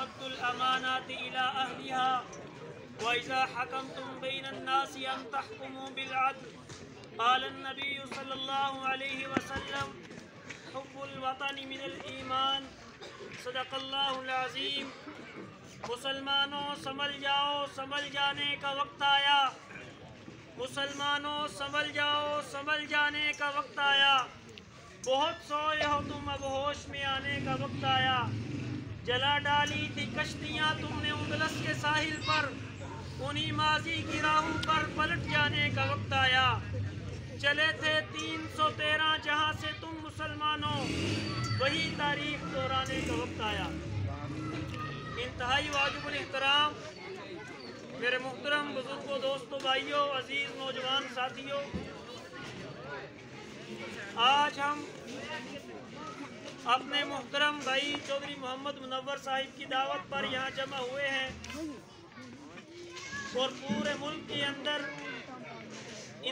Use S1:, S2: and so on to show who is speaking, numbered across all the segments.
S1: وَأَدُّوا الْأَمَانَاتِ إِلَىٰ أَهْلِهَا وَإِذَا حَكَمْتُم بَيْنَ النَّاسِ أَن تَحْكُمُوا بِالْعَدْلِ قَالَ النَّبِيُّ صلی اللہ علیہ وسلم حب الوطن من الایمان صدق اللہ العظیم۔ مسلمانوں سنبھل جاؤ، سنبھل جانے کا وقت آیا۔ مسلمانوں سنبھل جاؤ، سنبھل جانے کا وقت آیا۔ بہت سوئے ہو تم، اب ہوش میں آنے کا وقت آیا۔ جلا ڈالی تھی کشتیاں تم نے اندلس کے ساحل پر، انہی ماضی کی راہوں پر پلٹ جانے کا وقت آیا۔ چلے تھے 313 جہاں سے تم مسلمانوں، وہی تاریخ دہرانے کا وقت آیا۔ انتہائی واجب الاحترام میرے محترم بزرگوں، دوستوں، بھائیوں، عزیز نوجوان ساتھیوں، آج ہم اپنے محترم بھائی چودھری محمد منور صاحب کی دعوت پر یہاں جمع ہوئے ہیں اور پورے ملک کے اندر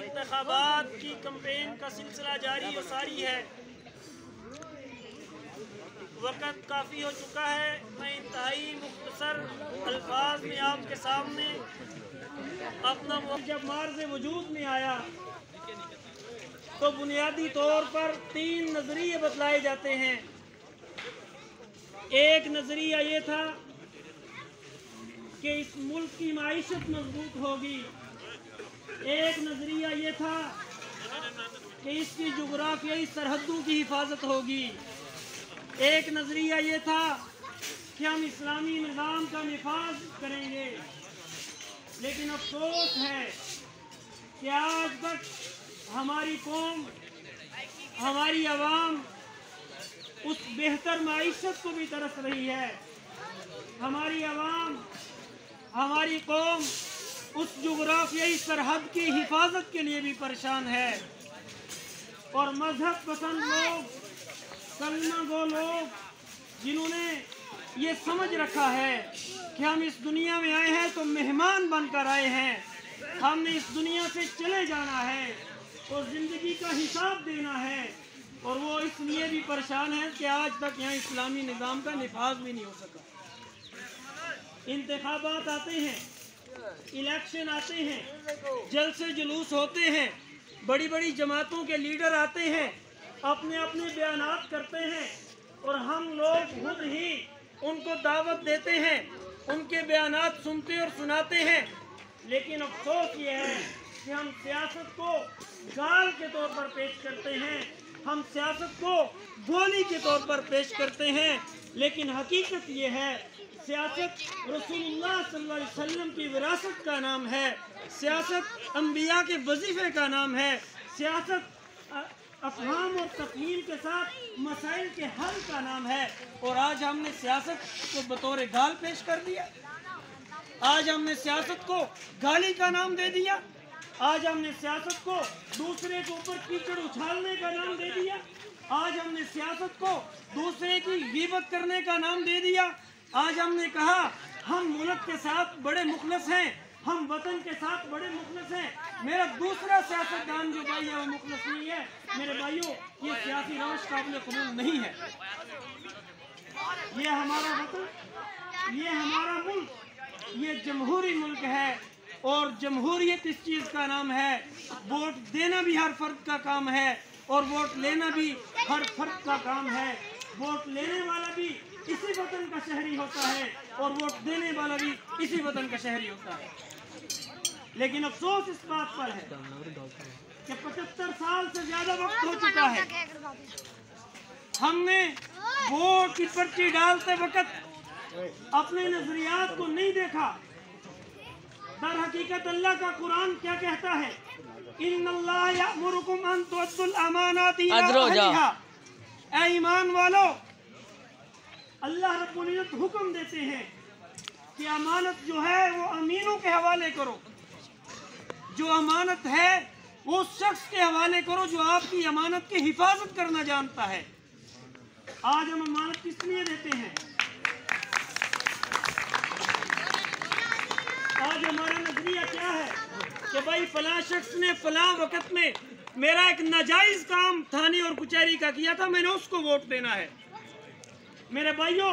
S1: انتخابات کی کمپین کا سلسلہ جاری و ساری ہے۔ وقت کافی ہو چکا ہے، میں انتہائی مختصر الفاظ میں آپ کے سامنے اپنا جب مارز وجود میں آیا تو بنیادی طور پر 3 نظریے بتلائے جاتے ہیں۔ ایک نظریہ یہ تھا کہ اس ملک کی معیشت مضبوط ہوگی، ایک نظریہ یہ تھا کہ اس کی جغرافیائی سرحدوں کی حفاظت ہوگی، ایک نظریہ یہ تھا کہ ہم اسلامی نظام کا نفاذ کریں گے۔ لیکن افسوس ہے کہ آج تک ہماری قوم، ہماری عوام اس بہتر معیشت کو بھی ترس رہی ہے۔ ہماری عوام، ہماری قوم اس جغرافیائی سرحد کی حفاظت کے لیے بھی پریشان ہے، اور مذہب پسند لوگ، کلمہ گو لوگ، جنہوں نے یہ سمجھ رکھا ہے کہ ہم اس دنیا میں آئے ہیں تو مہمان بن کر آئے ہیں، ہم نے اس دنیا سے چلے جانا ہے اور زندگی کا حساب دینا ہے، اور وہ اس لیے بھی پریشان ہیں کہ آج تک یہاں اسلامی نظام کا نفاذ بھی نہیں ہو سکا۔ انتخابات آتے ہیں، الیکشن آتے ہیں، جلسے جلوس ہوتے ہیں، بڑی بڑی جماعتوں کے لیڈر آتے ہیں، اپنے اپنے بیانات کرتے ہیں، اور ہم لوگ خود ہی ان کو دعوت دیتے ہیں، ان کے بیانات سنتے اور سناتے ہیں۔ لیکن افسوس یہ ہے کہ ہم سیاست کو گال کے طور پر پیش کرتے ہیں، ہم سیاست کو گولی کے طور پر پیش کرتے ہیں، لیکن حقیقت یہ ہے سیاست رسول اللہ صلی اللہ علیہ وسلم کی وراثت کا نام ہے، سیاست انبیاء کے وظیفے کا نام ہے، سیاست افہام اور تفہیم کے ساتھ مسائل کے حل کا نام ہے، اور آج ہم نے سیاست کو بطور گال پیش کر دیا، آج ہم نے سیاست کو گالی کا نام دے دیا، آج ہم نے سیاست کو دوسرے کے اوپر کیچڑ اچھالنے کا نام دے دیا، آج ہم نے سیاست کو دوسرے کی غیبت کرنے کا نام دے دیا، آج ہم نے کہا ہم ملک کے ساتھ بڑے مخلص ہیں، ہم وطن کے ساتھ بڑے مخلص ہیں، میرا دوسرا سیاستدان جو بھائی ہے وہ مخلص نہیں ہے۔ میرے بھائیوں، یہ سیاسی روش قابل قبول نہیں ہے۔ یہ ہمارا وطن، یہ ہمارا ملک، یہ جمہوری ملک ہے، اور جمہوریت اس چیز کا نام ہے۔ ووٹ دینا بھی ہر فرد کا کام ہے، اور ووٹ لینا بھی ہر فرد کا کام ہے۔ ووٹ لینے والا بھی اسی وطن کا شہری ہوتا ہے، اور ووٹ دینے والا بھی اسی وطن کا شہری ہوتا ہے۔ لیکن افسوس اس بات پر ہے کہ 75 سال سے زیادہ وقت ہو چکا ہے، ہم نے ووٹ کی پرچی ڈالتے وقت اپنے نظریات کو نہیں دیکھا۔ در حقیقت اللہ کا قرآن کیا کہتا ہے؟ ان اللہ یأمرکم ان تؤدوا الامانات الی اہلہا۔ اے ایمان والو، اللہ رب العزت حکم دیتے ہیں کہ امانت جو ہے وہ امینوں کے حوالے کرو، جو امانت ہے وہ اس شخص کے حوالے کرو جو آپ کی امانت کی حفاظت کرنا جانتا ہے۔ آج ہم امانت کس لیے دیتے ہیں؟ آج ہمارا نظریہ کیا ہے کہ بھائی فلاں شخص نے فلاں وقت میں میرا ایک ناجائز کام تھانے اور کچہری کا کیا تھا، میں نے اس کو ووٹ دینا ہے۔ میرے بھائیوں،